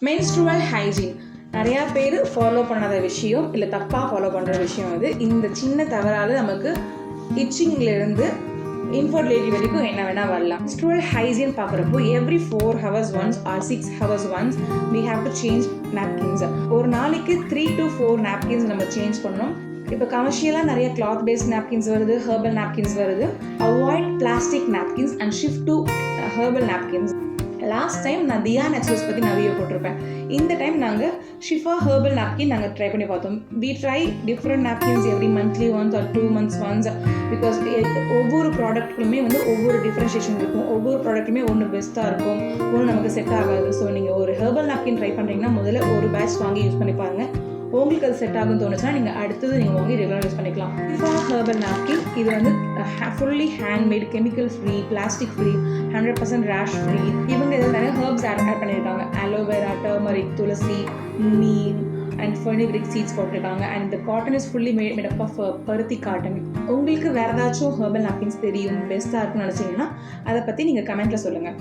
Menstrual hygiene நிறையா பேர் follow பண்ணாத விஷயம், இல்லை தப்பாக ஃபாலோ பண்ணுற விஷயம் இது. இந்த சின்ன தவறால் நமக்கு இச்சிங்லேருந்து இன்ஃபர்டிலிட்டி வரைக்கும் என்ன வேணால் வரலாம். மென்ஸ்ட்ருவல் ஹைஜீன் பார்க்குறப்போ every 4 hours once or 6 hours once we have to change napkins. ஒரு நாளைக்கு 3 to 4 napkins நம்ம சேஞ்ச் பண்ணணும். இப்போ கமர்ஷியலாக நிறைய கிளாத் பேஸ்ட் நாப்கின்ஸ் வருது, ஹெர்பல் நாப்கின்ஸ் வருது. Avoid plastic napkins and shift to herbal napkins. Last time நான் தியா நேச்சுரல்ஸ் பற்றி நான் வீடியோ போட்டிருப்பேன். இந்த டைம் நாங்கள் ஷிஃபா ஹெர்பல் நாப்கின் நாங்கள் ட்ரை பண்ணி பார்த்தோம். We try different napkins every monthly once or 2 months once, because ஒவ்வொரு ப்ராடக்ட்களுமே ஒவ்வொரு டிஃப்ரென்ஷியேஷன் இருக்கும். ஒவ்வொரு ப்ராடக்ட்டுமே ஒன்று பெஸ்ட்டாக இருக்கும், ஒன்று நமக்கு செட் ஆகாது. ஸோ நீங்கள் ஒரு ஹெர்பல் நாப்கின் ட்ரை பண்ணுறீங்கன்னா முதல்ல ஒரு பேட்ச் வாங்கி யூஸ் பண்ணி பாருங்கள். உங்களுக்கு அது செட் ஆகும்னு தோணுச்சுன்னா நீங்கள் அடுத்தது நீங்கள் வாங்கி ரெகுலராக யூஸ் பண்ணிக்கலாம். ஷிஃபா ஹெர்பல் நாப்கின் இது fully handmade, chemical free, plastic free, 100% rash free. இவங்க இதில் நிறைய ஹெர்ப்ஸ் ஆட் பண்ணியிருக்காங்க. அலோவேரா, டர்மரிக், துளசி, நீம் அண்ட் ஃபெனிக்ரிக் சீட்ஸ் போட்டிருக்காங்க. அண்ட் இந்த cotton is fully made up of பருத்தி காட்டன். உங்களுக்கு வேறு ஏதாச்சும் ஹெர்பல் நாப்கின்ஸ் தெரியும் பெஸ்ட்டாக இருக்குன்னு நினச்சிங்கன்னா அதை பற்றி நீங்கள் கமெண்ட்டில் சொல்லுங்கள்.